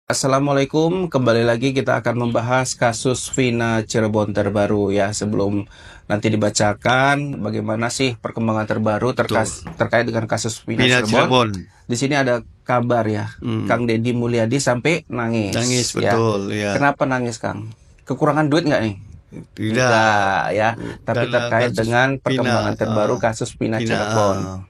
Assalamualaikum, kembali lagi kita akan membahas kasus Vina Cirebon terbaru ya. Sebelum nanti dibacakan bagaimana sih perkembangan terbaru Betul. terkait dengan kasus Vina Bina Cirebon. Cirebon. Di sini ada kabar ya, Kang Deddy Mulyadi sampai nangis. Nangis, Ya. betul, ya. Kenapa nangis, Kang? Kekurangan duit nggak nih? Tidak. Enggak ya, tapi Karena terkait kasus dengan perkembangan Vina, terbaru kasus Vina Vina, Cirebon.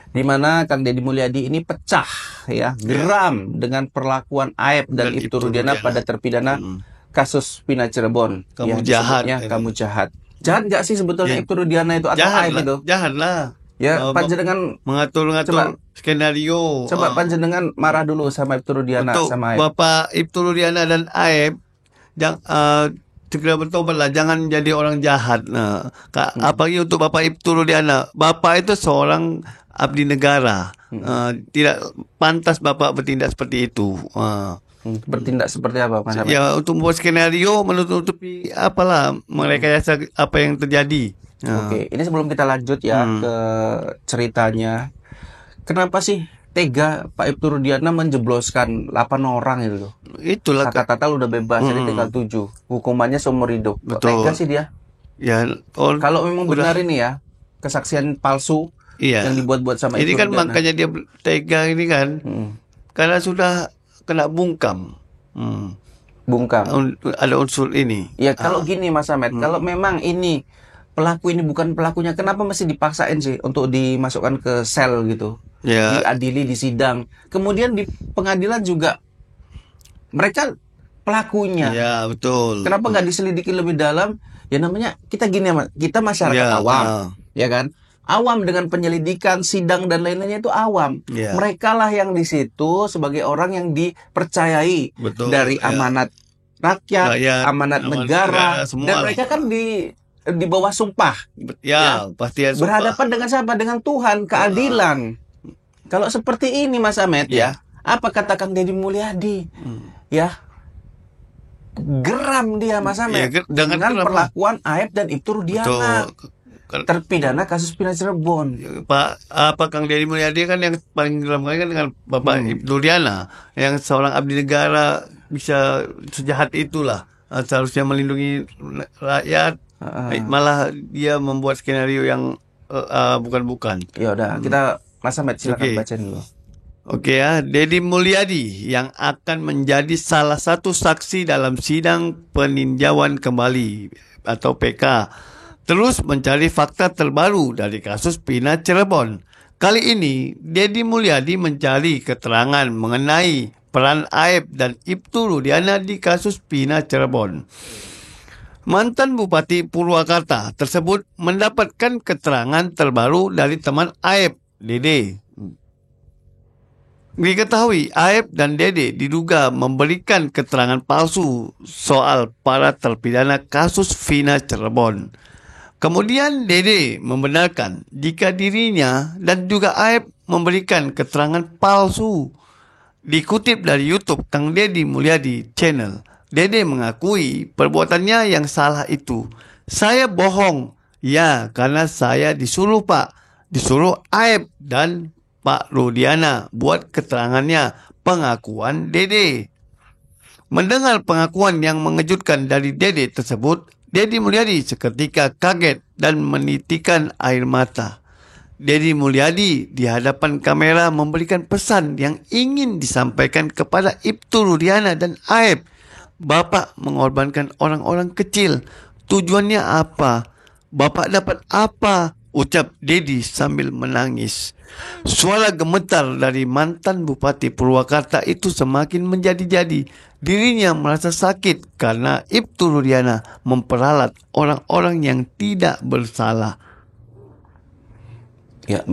Di mana Kang Deddy Mulyadi ini pecah ya, geram dengan perlakuan Aep dan Ibtu Rudiana pada terpidana kasus Vina Cirebon. Kamu Ya, jahat. disebutnya kamu jahat. Jahat nggak sih sebetulnya Ya, Ibtu Rudiana itu atau jahat Aep lah, itu? jahat lah. Ya, panjenengan Mengatur-ngatur skenario. coba panjenengan marah dulu sama Ibtu Rudiana Untuk sama Aep. Bapak Ibtu Rudiana dan Aep, segera bertobatlah, jangan jadi orang jahat. Nah, apalagi untuk Bapak Ibtu Rudiana, Bapak itu seorang abdi negara. Tidak pantas Bapak bertindak seperti itu. Bertindak seperti apa, Mas Ahmed? Ya, untuk membuat skenario menutupi apalah merekayasa apa yang terjadi. Oke, ini sebelum kita lanjut ya ke ceritanya. Kenapa sih tega Pak Ibtu Rudiana menjebloskan 8 orang itu loh? Itulah Kakak Tatal udah bebas jadi tinggal 7. Hukumannya seumur hidup. Kok Betul. tega sih dia? ya Kalau memang benar ini ya, kesaksian palsu iya. yang dibuat-buat sama Ini Ibtu kan Rudiana. makanya dia tega ini kan. Karena sudah kena bungkam. Bungkam. Ada unsur ini. Ya kalau gini Mas Ahmed, kalau memang ini pelaku ini bukan pelakunya, kenapa mesti dipaksain sih untuk dimasukkan ke sel gitu? Ya, Diadili di sidang. Kemudian di pengadilan juga mereka pelakunya. ya betul. Kenapa nggak diselidiki lebih dalam? Ya namanya kita gini, kita masyarakat Ya, awam, ya kan? Awam dengan penyelidikan, sidang dan lain-lainnya itu awam. Ya. Mereka lah yang di situ sebagai orang yang dipercayai Betul, dari ya. amanat rakyat, amanat negara, semua dan lah. mereka kan di bawah sumpah. Ya, pasti harus Berhadapan dengan siapa? Dengan Tuhan, keadilan. Kalau seperti ini Mas Ahmed ya, apa kata Kang Deddy Mulyadi? Ya, geram dia Mas Ahmed dengan perlakuan Aep dan Ibtu Rudiana, terpidana kasus Vina Cirebon. Kang Deddy Mulyadi kan yang paling geram kali kan dengan Bapak Ibtu Rudiana, yang seorang abdi negara bisa sejahat itulah. Seharusnya melindungi rakyat, malah dia membuat skenario yang bukan-bukan. Ya udah, kita Mas Ahmed silakan baca dulu. Oke ya, Deddy Mulyadi yang akan menjadi salah satu saksi dalam sidang peninjauan kembali atau PK terus mencari fakta terbaru dari kasus Vina Cirebon. Kali ini, Deddy Mulyadi mencari keterangan mengenai peran Aep dan Ibtu Rudiana di kasus Vina Cirebon. Mantan Bupati Purwakarta tersebut mendapatkan keterangan terbaru dari teman Aep, Dede. Diketahui Aep dan Dede diduga memberikan keterangan palsu soal para terpidana kasus Vina Cirebon. Kemudian Dede membenarkan jika dirinya dan juga Aep memberikan keterangan palsu. Dikutip dari YouTube Kang Deddy Mulyadi Channel, Dede mengakui perbuatannya yang salah itu. Saya bohong, ya karena saya disuruh Pak, disuruh Aep dan Pak Rudiana buat keterangannya, pengakuan Dede. Mendengar pengakuan yang mengejutkan dari Dede tersebut, Deddy Mulyadi seketika kaget dan menitikan air mata. Deddy Mulyadi di hadapan kamera memberikan pesan yang ingin disampaikan kepada Ibtu Rudiana dan Aep. Bapak mengorbankan orang-orang kecil. Tujuannya apa? Bapak dapat apa? Ucap Deddy sambil menangis. Suara gemetar dari mantan Bupati Purwakarta itu semakin menjadi-jadi. Dirinya merasa sakit karena Ibtu Rudiana memperalat orang-orang yang tidak bersalah. Ya,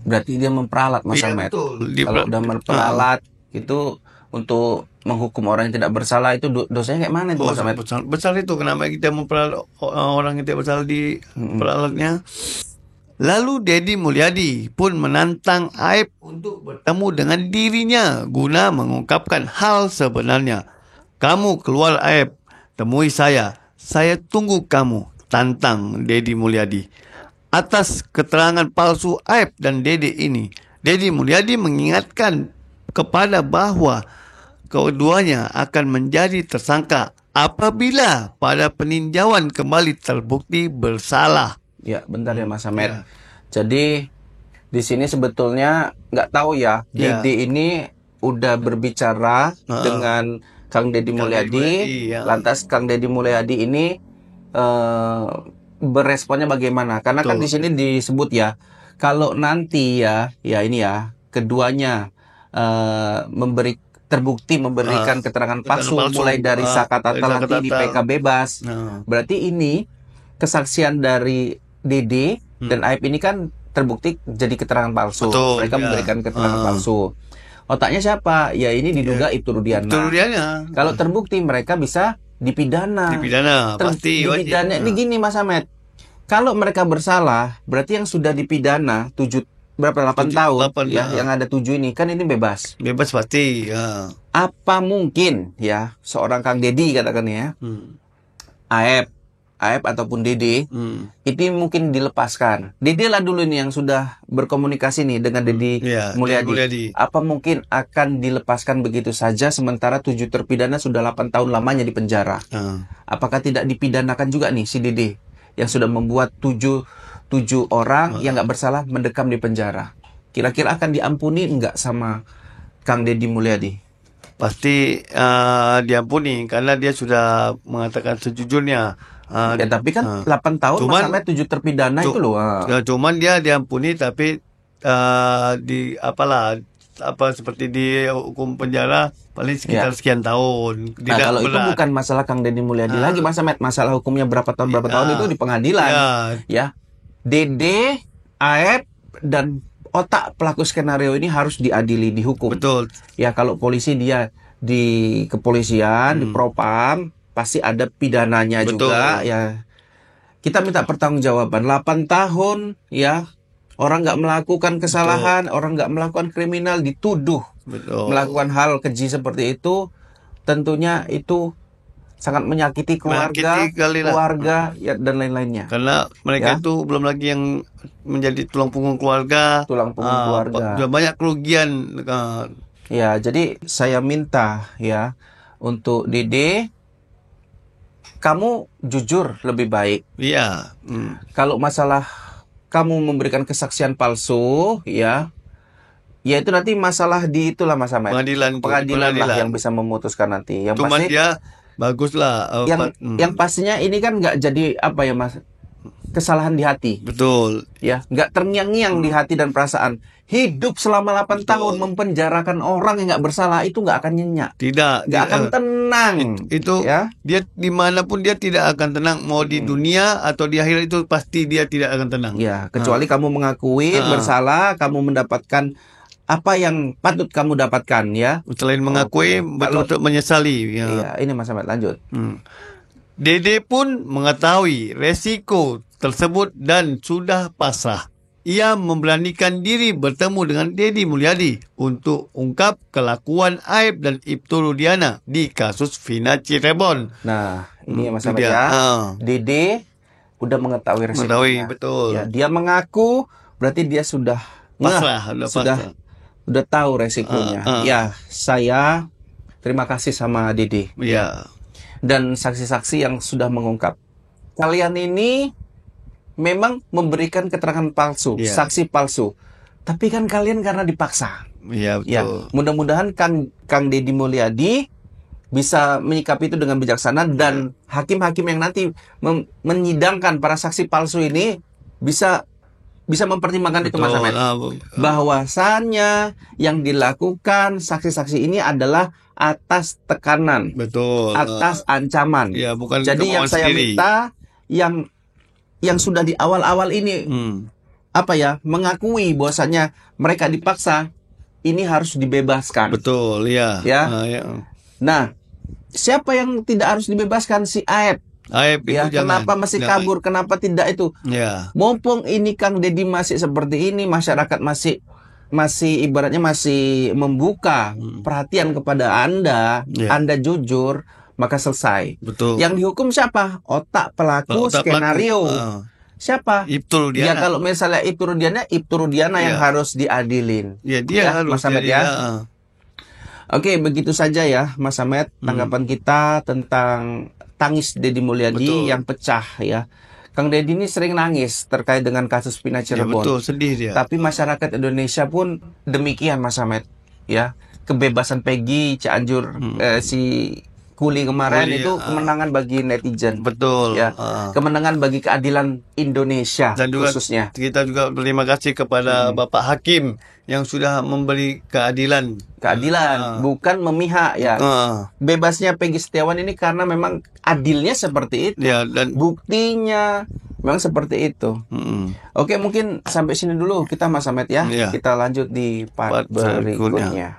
berarti dia memperalat Mas Ahmed. Kalau udah memperalat itu untuk menghukum orang yang tidak bersalah itu dosanya kayak mana itu Mas Ahmed? Besar itu, kenapa kita memperalat orang yang tidak bersalah di peralatnya? Lalu Deddy Mulyadi pun menantang Aep untuk bertemu dengan dirinya guna mengungkapkan hal sebenarnya. Kamu keluar Aep, temui saya tunggu kamu, tantang Deddy Mulyadi. Atas keterangan palsu Aep dan Dede ini, Deddy Mulyadi mengingatkan kepada bahwa keduanya akan menjadi tersangka apabila pada peninjauan kembali terbukti bersalah. Ya, bentar ya Mas Ahmed. Ya. Jadi di sini sebetulnya nggak tahu ya, Ya. Dede ini udah berbicara dengan Kang Deddy Mulyadi. ya. Lantas Kang Deddy Mulyadi ini beresponnya bagaimana? Karena kan di sini disebut ya, kalau nanti ya ini ya keduanya terbukti memberikan keterangan palsu mulai dari Sakata Talati di PK bebas. Berarti ini kesaksian dari Dede dan Aib ini kan terbukti jadi keterangan palsu. Betul, Mereka memberikan keterangan palsu. Otaknya siapa? Ya ini diduga Ibtu Rudiana. Kalau terbukti mereka bisa dipidana. Pasti. Dipidana. Ini gini Mas Ahmed. Kalau mereka bersalah, berarti yang sudah dipidana 8 tahun ya, yang ada 7 ini kan ini bebas. Bebas pasti. Ya. Apa mungkin ya seorang Kang Deddy katakan ya, Aib ataupun Dede, ini mungkin dilepaskan. Dede lah dulu ini yang sudah berkomunikasi nih dengan Deddy Mulyadi. Apa mungkin akan dilepaskan begitu saja sementara 7 terpidana sudah 8 tahun lamanya di penjara? Apakah tidak dipidanakan juga nih si Dede yang sudah membuat 7 orang yang nggak bersalah mendekam di penjara? Kira-kira akan diampuni nggak sama Kang Deddy Mulyadi? Pasti diampuni karena dia sudah mengatakan sejujurnya. Ya tapi kan 8 tahun sampai 7 terpidana itu loh. Cuman dia diampuni tapi seperti di hukum penjara paling sekitar sekian tahun. Nah, kalau itu bukan masalah Kang Deddy Mulyadi lagi Mas Ahmed, masalah hukumnya berapa tahun itu di pengadilan. Ya. Dede, Aib dan otak pelaku skenario ini harus diadili, dihukum. Betul. Ya kalau polisi dia di kepolisian, di propam pasti ada pidananya. Betul. Juga ya. Kita minta pertanggungjawaban. 8 tahun ya orang nggak melakukan kesalahan, orang nggak melakukan kriminal dituduh melakukan hal keji seperti itu, tentunya itu sangat menyakiti keluarga ya, dan lain-lainnya. Karena mereka itu belum lagi yang menjadi tulang punggung keluarga. Sudah banyak kerugian. Ya, jadi saya minta ya untuk Dede, kamu jujur lebih baik. Iya. Kalau masalah kamu memberikan kesaksian palsu, ya itu nanti masalah di itulah Mas Ahmed. Pengadilan lah yang bisa memutuskan nanti. Yang Cuman pasti dia baguslah. Yang pastinya ini kan nggak jadi apa ya Mas, kesalahan di hati. Betul. Ya, nggak terngiang-ngiang di hati dan perasaan. Hidup selama 8 tahun mempenjarakan orang yang nggak bersalah itu nggak akan nyenyak. Tidak. Nggak akan tenang. Itu ya. Dia dimanapun dia tidak akan tenang. Mau di dunia atau di akhirat itu pasti dia tidak akan tenang. Ya, kecuali kamu mengakui bersalah, kamu mendapatkan apa yang patut kamu dapatkan ya. Selain mengakui, betul-betul menyesali. Ya. Iya, ini Mas Ahmed lanjut. Dede pun mengetahui resiko tersebut dan sudah pasrah. Ia memberanikan diri bertemu dengan Deddy Mulyadi untuk ungkap kelakuan Aib dan Ibtu Rudiana di kasus Vina Cirebon. Nah, ini Mas Ahmed ya. Dede udah mengetahui resikonya. Betul. Ya, dia mengaku berarti dia sudah pasrah, udah tahu resikonya. Ya, saya terima kasih sama Dede. Ya. Dan saksi-saksi yang sudah mengungkap. Kalian ini memang memberikan keterangan palsu, saksi palsu. Tapi kan kalian karena dipaksa. Iya, betul. Ya, mudah-mudahan Kang Deddy Mulyadi bisa menyikapi itu dengan bijaksana dan hakim-hakim yang nanti menyidangkan para saksi palsu ini bisa mempertimbangkan itu Mas Ahmed. Bahwasannya yang dilakukan saksi-saksi ini adalah atas tekanan. Betul. Atas ancaman. Ya, bukan. Jadi yang saya minta yang sudah di awal-awal ini mengakui bahwasanya mereka dipaksa, ini harus dibebaskan. Betul, ya. Nah, siapa yang tidak harus dibebaskan? Si Aib. Ya, kenapa masih kabur? Kenapa tidak itu? Ya. Mumpung ini Kang Deddy masih seperti ini, masyarakat masih ibaratnya masih membuka perhatian kepada Anda, Anda jujur, maka selesai. Betul. Yang dihukum siapa? Otak pelaku skenario. Siapa? Ibtu Rudiana. Ya kalau misalnya Ibtu Rudiana yang harus diadilin. Ya, dia harus. Mas Ahmed ya. Oke, begitu saja ya Mas Ahmed tanggapan kita tentang tangis Deddy Mulyadi yang pecah ya. Kang Deddy ini sering nangis terkait dengan kasus Pina Cirebon. Betul, sedih dia. Tapi masyarakat Indonesia pun demikian Mas Ahmed ya. Kebebasan Peggy Cianjur si Kuli kemarin itu kemenangan bagi netizen. Betul. Ya. Kemenangan bagi keadilan Indonesia dan juga khususnya. Kita juga berterima kasih kepada Bapak Hakim yang sudah memberi keadilan. Keadilan, bukan memihak ya. Bebasnya Peggy Setiawan ini karena memang adilnya seperti itu. Ya, dan buktinya memang seperti itu. Oke, mungkin sampai sini dulu kita Mas Ahmed ya. Kita lanjut di part berikutnya.